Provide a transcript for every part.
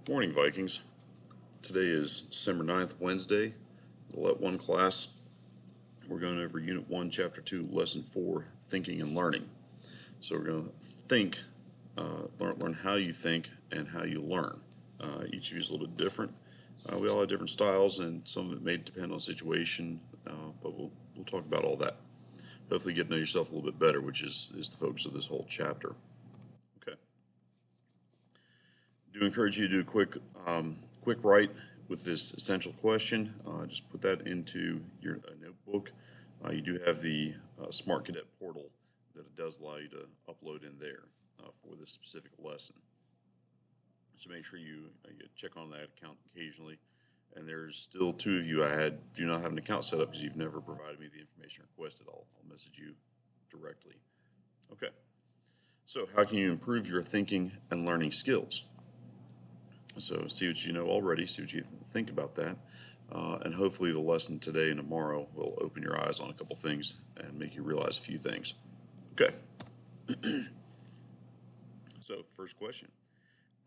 Morning, Vikings. Today is December 9th, Wednesday. The Let 1 class. We're going over Unit 1, Chapter 2, Lesson 4, Thinking and Learning. So we're going to learn how you think and how you learn. Each of you is a little bit different. We all have different styles, and some of it may depend on situation, but we'll talk about all that. Hopefully get to know yourself a little bit better, which is the focus of this whole chapter. Okay. I do encourage you to do a quick write with this essential question. Just put that into your notebook. You do have the Smart Cadet portal that it does allow you to upload in there for this specific lesson. So make sure you check on that account occasionally. And there's still two of you do not have an account set up because you've never provided me the information requested. I'll message you directly. Okay. So how can you improve your thinking and learning skills? So see what you know already, see what you think about that, and hopefully the lesson today and tomorrow will open your eyes on a couple things and make you realize a few things. Okay. So first question.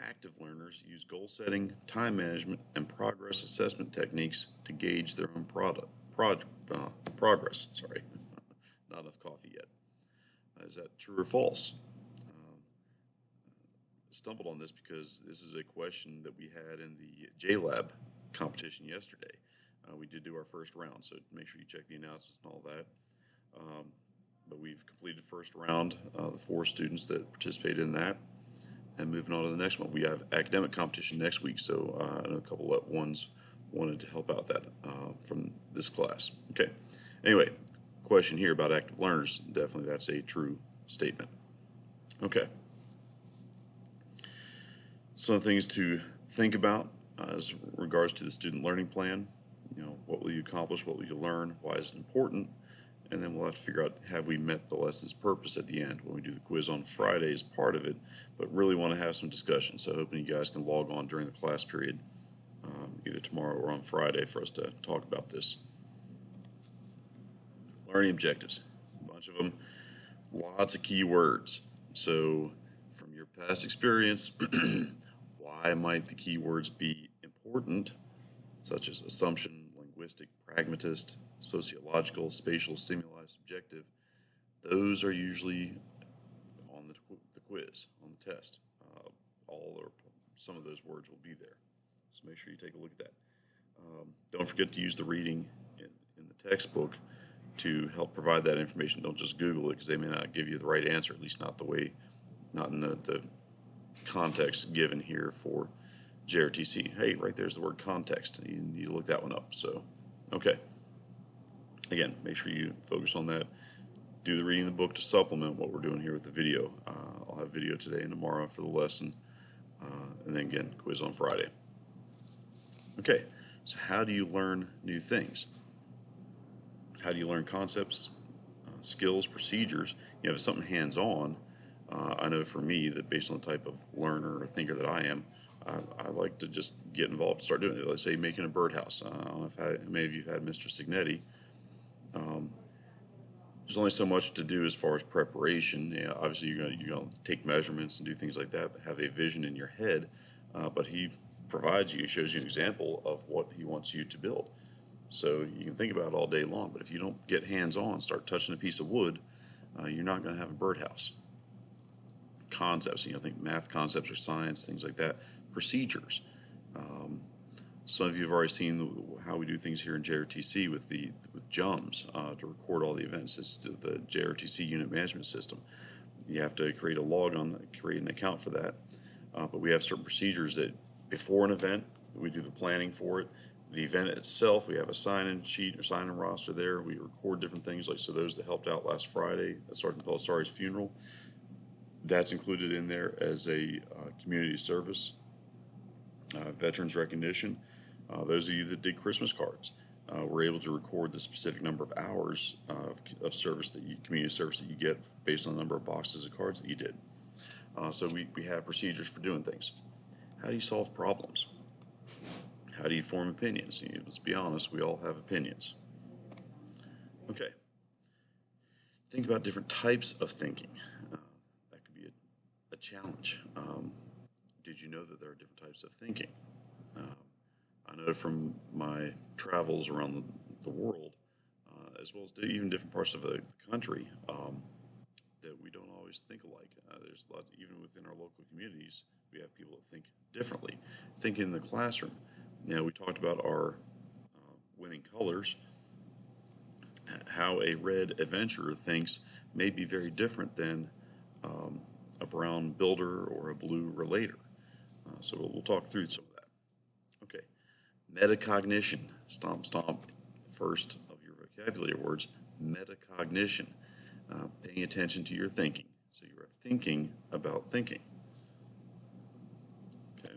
Active learners use goal setting, time management, and progress assessment techniques to gauge their own progress. Sorry, not enough coffee yet. Is that true or false? Stumbled on this because this is a question that we had in the JLab competition yesterday. We did do our first round, so make sure you check the announcements and all that. But we've completed the first round, the 4 students that participated in that. And moving on to the next one, we have academic competition next week, so I know a couple of ones wanted to help out that from this class. Okay, anyway, question here about active learners, definitely that's a true statement. Okay. Some things to think about as regards to the student learning plan. What will you accomplish? What will you learn? Why is it important? And then we'll have to figure out, have we met the lesson's purpose at the end when we do the quiz on Friday as part of it, but really want to have some discussion. So hoping you guys can log on during the class period, either tomorrow or on Friday, for us to talk about this. Learning objectives, a bunch of them, lots of key words. So from your past experience, why might the keywords be important, such as assumption, linguistic, pragmatist, sociological, spatial, stimuli, subjective? Those are usually on the quiz, on the test. All or some of those words will be there. So make sure you take a look at that. Don't forget to use the reading in the textbook to help provide that information. Don't just Google it, because they may not give you the right answer, at least not in the context given here for JRTC. Hey, right there's the word context. You need to look that one up. So, okay. Again, make sure you focus on that. Do the reading of the book to supplement what we're doing here with the video. I'll have video today and tomorrow for the lesson. And then again, quiz on Friday. Okay, so how do you learn new things? How do you learn concepts, skills, procedures? If something hands-on, I know for me that based on the type of learner or thinker that I am, I like to just get involved and start doing it. Let's say making a birdhouse. I don't know if many of you have had Mr. Signetti. There's only so much to do as far as preparation. Obviously, you're going to take measurements and do things like that, have a vision in your head, but he shows you an example of what he wants you to build. So you can think about it all day long, but if you don't get hands-on, start touching a piece of wood, you're not going to have a birdhouse. Concepts, think math concepts or science, things like that. Procedures. Some of you have already seen how we do things here in JRTC with JUMS to record all the events. It's the JRTC unit management system. You have to create an account for that. But we have certain procedures that before an event, we do the planning for it. The event itself, we have a sign-in sheet or sign-in roster there. We record different things, like so those that helped out last Friday at Sergeant Belisari's funeral. That's included in there as a community service, veterans recognition. Those of you that did Christmas cards were able to record the specific number of hours of service community service that you get based on the number of boxes of cards that you did. So we have procedures for doing things. How do you solve problems? How do you form opinions? Let's be honest, we all have opinions. Okay. Think about different types of thinking. That could be a challenge. Did did you know that there are different types of thinking? I know from my travels around the world, as well as even different parts of the country, that we don't always think alike. There's lots, even within our local communities, we have people that think differently. Think in the classroom. We talked about our winning colors. How a red adventurer thinks may be very different than a brown builder or a blue relator. So we'll talk through some of that. Okay, metacognition. Stomp, stomp. First of your vocabulary words, metacognition. Paying attention to your thinking. So you are thinking about thinking. Okay.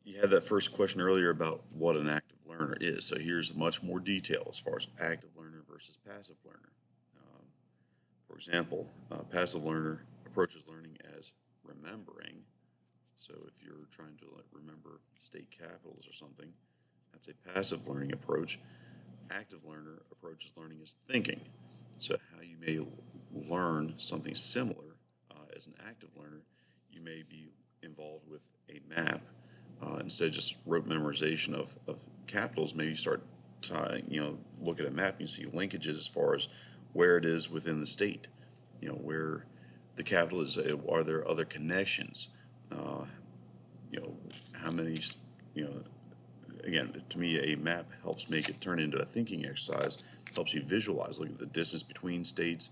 You had that first question earlier about what an active learner is. So here's much more detail as far as active learner versus passive learner. For example, passive learner approaches learning as remembering. So if you're trying to remember state capitals or something, that's a passive learning approach. Active learner approaches learning as thinking. So how you may learn something similar as an active learner, you may be involved with a map. Instead of just rote memorization of capitals, maybe you start look at a map and you see linkages as far as where it is within the state, where the capital is. Are there other connections? How many, again, to me, a map helps make it turn into a thinking exercise, helps you visualize, look at the distance between states.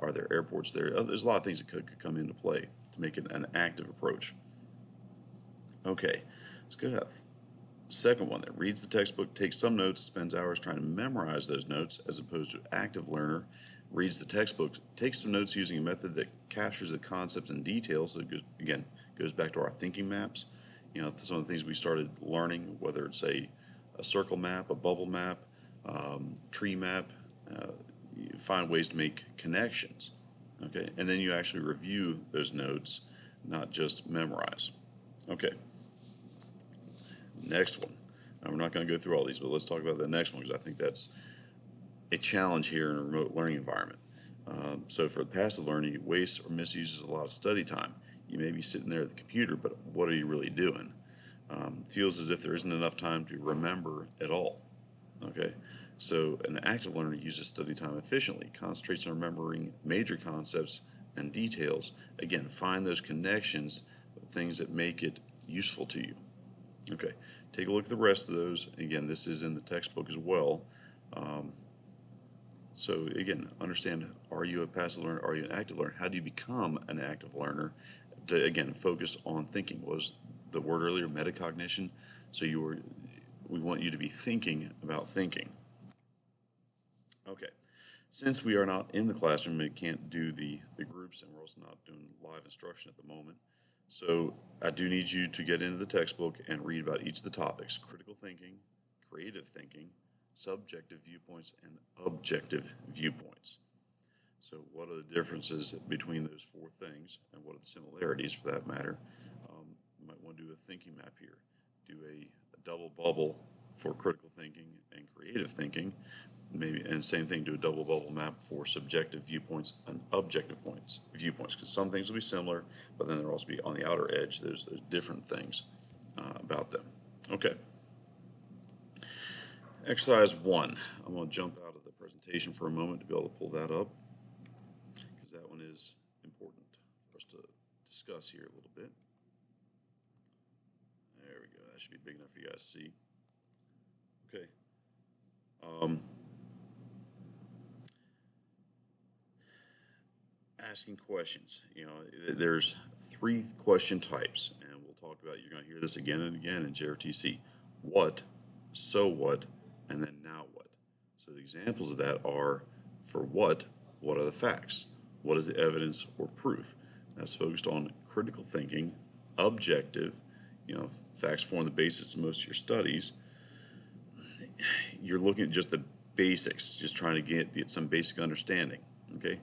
Are there airports there? There's a lot of things that could come into play to make it an active approach. Okay, let's go to that second one that reads the textbook, takes some notes, spends hours trying to memorize those notes, as opposed to active learner, reads the textbook, takes some notes using a method that captures the concepts and details. So it goes back to our thinking maps. Some of the things we started learning, whether it's a circle map, a bubble map, tree map, you find ways to make connections. Okay, and then you actually review those notes, not just memorize. Okay. Next one. Now, we're not going to go through all these, but let's talk about the next one because I think that's a challenge here in a remote learning environment. So for the passive learning, it wastes or misuses a lot of study time. You may be sitting there at the computer, but what are you really doing? Feels as if there isn't enough time to remember at all. Okay, so an active learner uses study time efficiently, concentrates on remembering major concepts and details. Again, find those connections, things that make it useful to you. Okay, take a look at the rest of those. Again, this is in the textbook as well. So again, understand, are you a passive learner? Are you an active learner? How do you become an active learner? To, again, focus on thinking. What was the word earlier? Metacognition. So we want you to be thinking about thinking. Okay, since we are not in the classroom, we can't do the groups, and we're also not doing live instruction at the moment. So I do need you to get into the textbook and read about each of the topics: critical thinking, creative thinking, subjective viewpoints, and objective viewpoints. So what are the differences between those four things, and what are the similarities for that matter? You might want to do a thinking map here. Do a double bubble for critical thinking and creative thinking. Maybe, and same thing, do a double bubble map for subjective viewpoints and objective viewpoints, because some things will be similar, but then there'll also be on the outer edge, there's different things about them. Okay. Exercise 1. I'm going to jump out of the presentation for a moment to be able to pull that up, because that one is important for us to discuss here a little bit. There we go. That should be big enough for you guys to see. Okay. Asking questions. There's 3 question types, and we'll talk about, you're going to hear this again and again in JRTC. What, so what, and then now what. So the examples of that are, for what are the facts? What is the evidence or proof? That's focused on critical thinking, objective, facts form the basis of most of your studies. You're looking at just the basics, just trying to get some basic understanding, okay?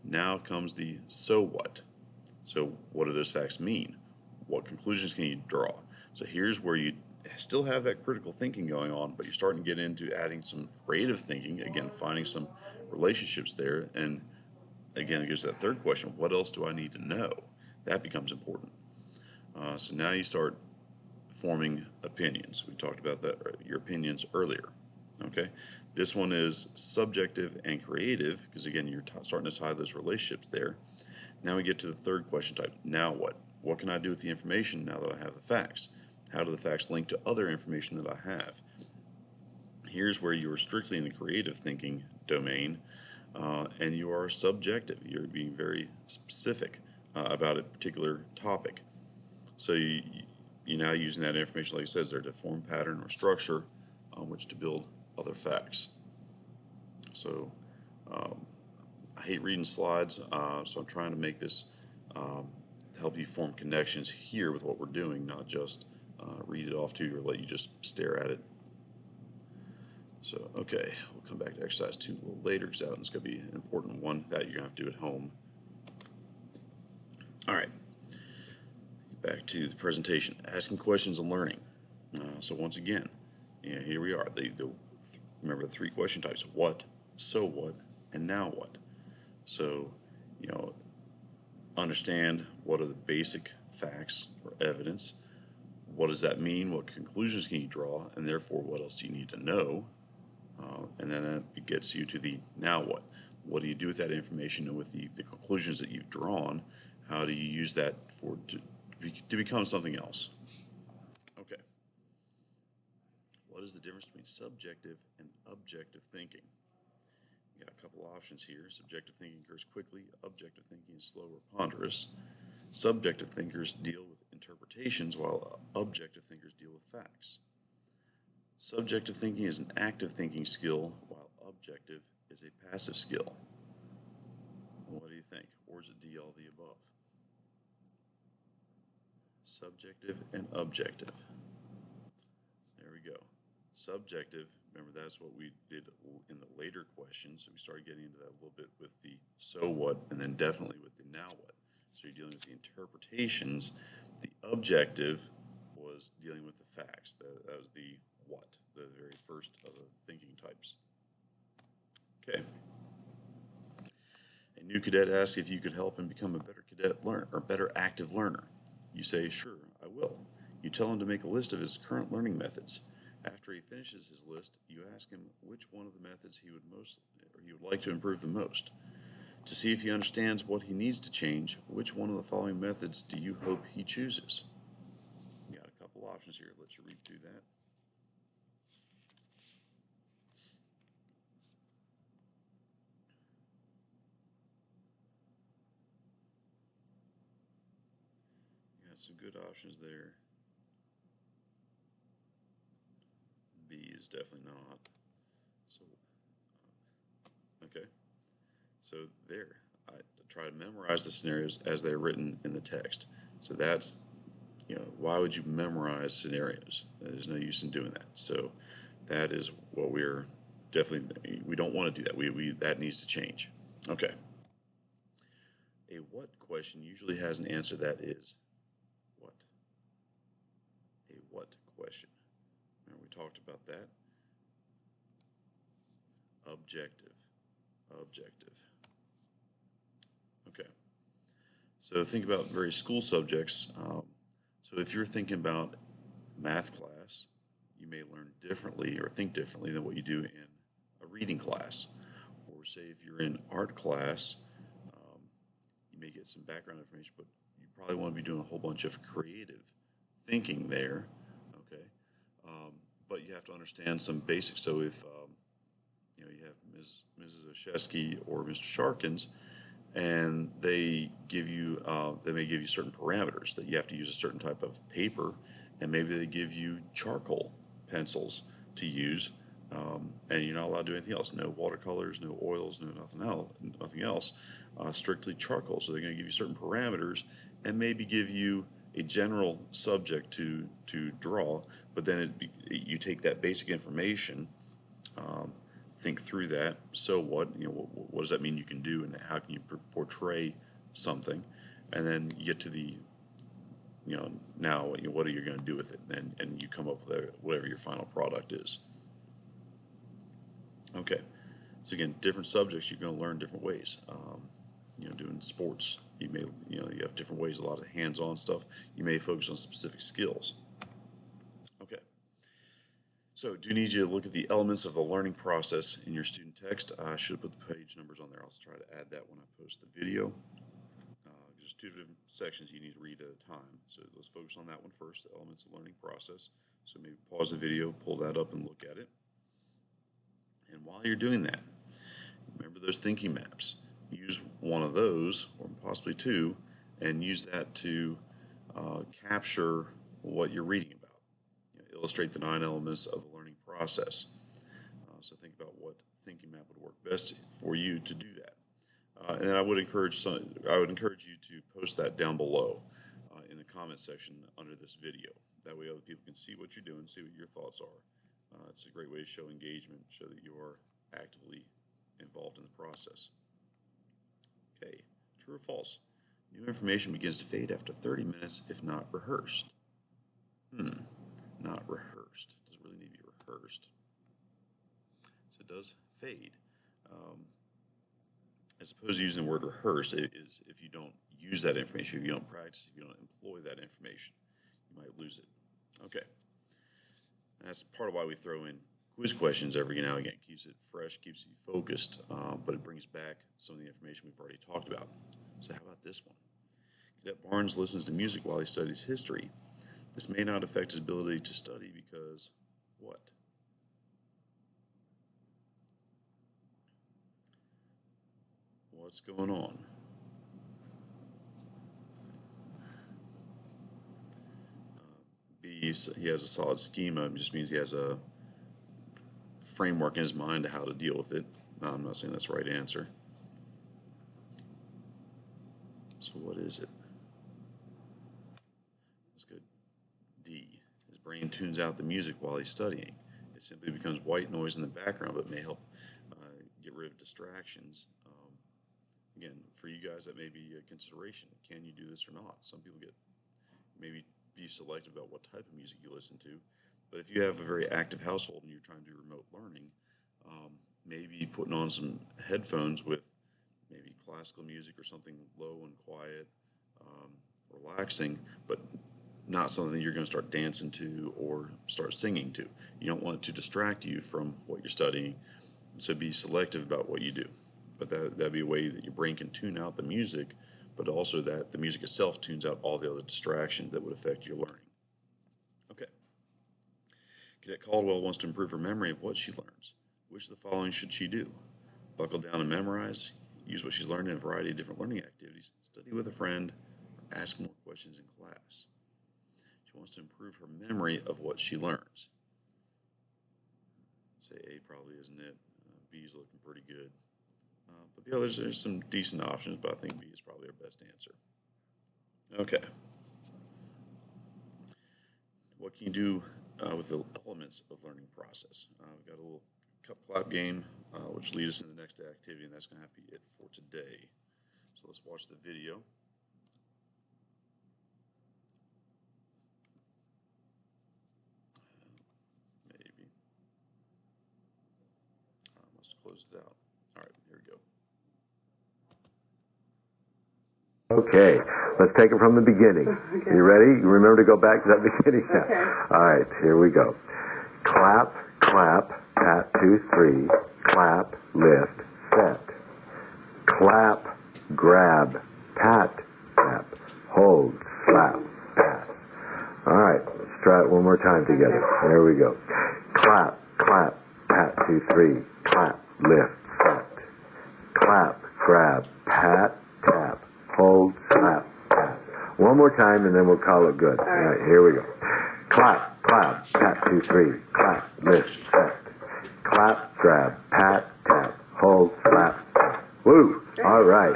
Now comes the so what. So what do those facts mean? What conclusions can you draw? So here's where you still have that critical thinking going on, but you're starting to get into adding some creative thinking, again, finding some relationships there. And again, it gives that third question, what else do I need to know? that becomes important. So now you start forming opinions. We talked about that, your opinions earlier. Okay, this one is subjective and creative because again you're starting to tie those relationships there. Now we get to the third question type. Now what? What can I do with the information now that I have the facts? How do the facts link to other information that I have? Here's where you are strictly in the creative thinking domain, and you are subjective. You're being very specific about a particular topic. So you're now using that information, like it says there, to form pattern or structure on which to build other facts. So I hate reading slides, so I'm trying to make this help you form connections here with what we're doing, not just read it off to you or let you just stare at it. So, okay, we'll come back to exercise 2 a little later because that's going to be an important one that you're going to have to do at home. All right, back to the presentation, asking questions and learning. So once again, here we are. Remember the 3 question types: what, so what, and now what. So, understand what are the basic facts or evidence. What does that mean? What conclusions can you draw? And therefore, what else do you need to know? And then it gets you to the now what. What do you do with that information and with the conclusions that you've drawn? How do you use that to become something else? Okay. What is the difference between subjective and objective thinking? You got a couple options here. Subjective thinking occurs quickly. Objective thinking is slow or ponderous. Subjective thinkers deal with interpretations while objective thinkers deal with facts. Subjective thinking is an active thinking skill while objective is a passive skill. What do you think? Or is it D, all the above? Subjective and objective. There we go. Subjective, remember that's what we did in the later questions. So we started getting into that a little bit with the so what and then definitely with the now what. So you're dealing with the interpretations. The objective was dealing with the facts. That was the what, the very first of the thinking types. Okay. A new cadet asks if you could help him become a better cadet learner or better active learner. You say, sure, I will. You tell him to make a list of his current learning methods. After he finishes his list, you ask him which one of the methods he would like to improve the most. To see if he understands what he needs to change, which one of the following methods do you hope he chooses? You got a couple options here. Let's read through that. You got some good options there. B is definitely not. So, okay. So there, I try to memorize the scenarios as they're written in the text. So that's, why would you memorize scenarios? There's no use in doing that. So that is what we don't want to do that. That needs to change. Okay. A what question usually has an answer that is what? A what question? Remember we talked about that. Objective. Okay. So think about various school subjects. So if you're thinking about math class, you may learn differently or think differently than what you do in a reading class. Or say if you're in art class, you may get some background information, but you probably want to be doing a whole bunch of creative thinking there. Okay. But you have to understand some basics. So if you have Mrs. Oshesky or Mr. Sharkins, and they may give you certain parameters that you have to use a certain type of paper, and maybe they give you charcoal pencils to use, and you're not allowed to do anything else. No watercolors, no oils, no nothing else. Strictly charcoal. So they're going to give you certain parameters and maybe give you a general subject to draw, but then you take that basic information. Think through that. So what? What does that mean you can do, and how can you portray something? And then you get to the, now what are you going to do with it? And you come up with whatever your final product is. Okay. So again, different subjects you're going to learn different ways. Doing sports, You may, you have different ways, a lot of hands-on stuff. You may focus on specific skills. Okay. So do need you to look at the elements of the learning process in your student text. I should put the page numbers on there. I'll try to add that when I post the video. There's two different sections you need to read at a time. So let's focus on that one first, the elements of the learning process. So maybe pause the video, pull that up and look at it. And while you're doing that, remember those thinking maps. Use one of those, or possibly two, and use that to capture what you're reading about. Illustrate the 9 elements of the learning process. So think about what thinking map would work best for you to do that. And then I would encourage you to post that down below in the comment section under this video. That way other people can see what you're doing, see what your thoughts are. It's a great way to show engagement, show that you are actively involved in the process. Okay, true or false? New information begins to fade after 30 minutes if not rehearsed. Not rehearsed. Does it really need to be rehearsed? So it does fade. As opposed to using the word rehearse, it is if you don't use that information, if you don't practice, if you don't employ that information, you might lose it. Okay. That's part of why we throw in quiz questions every now and again. It keeps it fresh, keeps you focused, but it brings back some of the information we've already talked about. So how about this one? Cadet Barnes listens to music while he studies history. This may not affect his ability to study because what? What's going on? B, he has a solid schema. It just means he has a framework in his mind to how to deal with it. No, I'm not saying that's the right answer. So what is it? Let's go D. His brain tunes out the music while he's studying. It simply becomes white noise in the background, but may help get rid of distractions. Again, for you guys, that may be a consideration. Can you do this or not? Some people maybe be selective about what type of music you listen to. But if you have a very active household and you're trying to do remote learning, maybe putting on some headphones with maybe classical music or something low and quiet, relaxing, but not something that you're going to start dancing to or start singing to. You don't want it to distract you from what you're studying, so be selective about what you do. But that'd be a way that your brain can tune out the music, but also that the music itself tunes out all the other distractions that would affect your learning. Okay. Cadet Caldwell wants to improve her memory of what she learns. Which of the following should she do? Buckle down and memorize, use what she's learned in a variety of different learning activities, study with a friend, or ask more questions in class. She wants to improve her memory of what she learns. I'd say A probably isn't it. B's looking pretty good. But the others, there's some decent options, but I think B is probably our best answer. Okay. What can you do with the elements of learning process? We've got a little cup clap game, which leads us to the next activity, and that's going to have to be it for today. So let's watch the video. Maybe. I must have closed it out. All right, here we go. Okay, let's take it from the beginning. Okay. You ready? You remember to go back to that beginning now. Okay. All right, here we go. Clap, clap, pat, 2, 3. Clap, lift, set. Clap, grab, pat, tap, hold, slap, pat. All right, let's try it one more time together. There we go. Clap, clap, pat, 2, 3. Clap, lift, set. Clap, grab, pat, tap, hold, slap, pat. One more time and then we'll call it good. All right, here we go. Clap, clap, pat, 2, 3. Clap, lift, set. Clap, grab, pat, tap, hold, slap, pat. Woo! All right.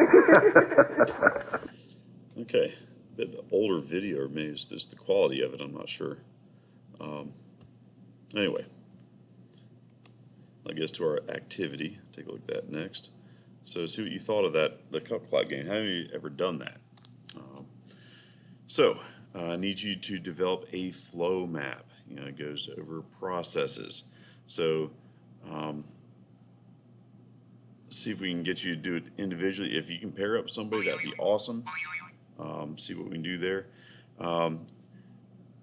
Okay, a bit older video, or maybe it's just the quality of it, I'm not sure. Anyway, I guess to our activity. Take a look at that next. So see what you thought of that, the cup clap game. Have you ever done that? I need you to develop a flow map. It goes over processes. So see if we can get you to do it individually. If you can pair up somebody, that'd be awesome. See what we can do there.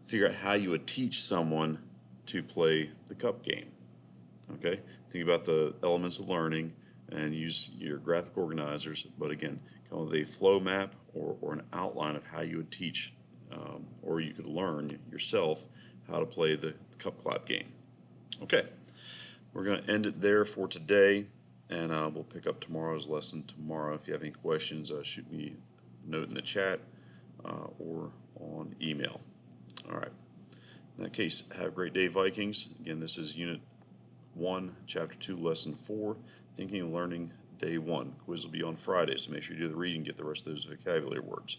Figure out how you would teach someone to play the cup game. Okay, think about the elements of learning and use your graphic organizers, but again, come up with a flow map or an outline of how you would teach, or you could learn yourself how to play the cup clap game. Okay, we're going to end it there for today, and we'll pick up tomorrow's lesson tomorrow. If you have any questions, shoot me a note in the chat or on email. All right, in that case, have a great day, Vikings. Again, this is Unit 1, Chapter 2, Lesson 4, Thinking and Learning, Day 1. Quiz will be on Friday, so make sure you do the reading and get the rest of those vocabulary words.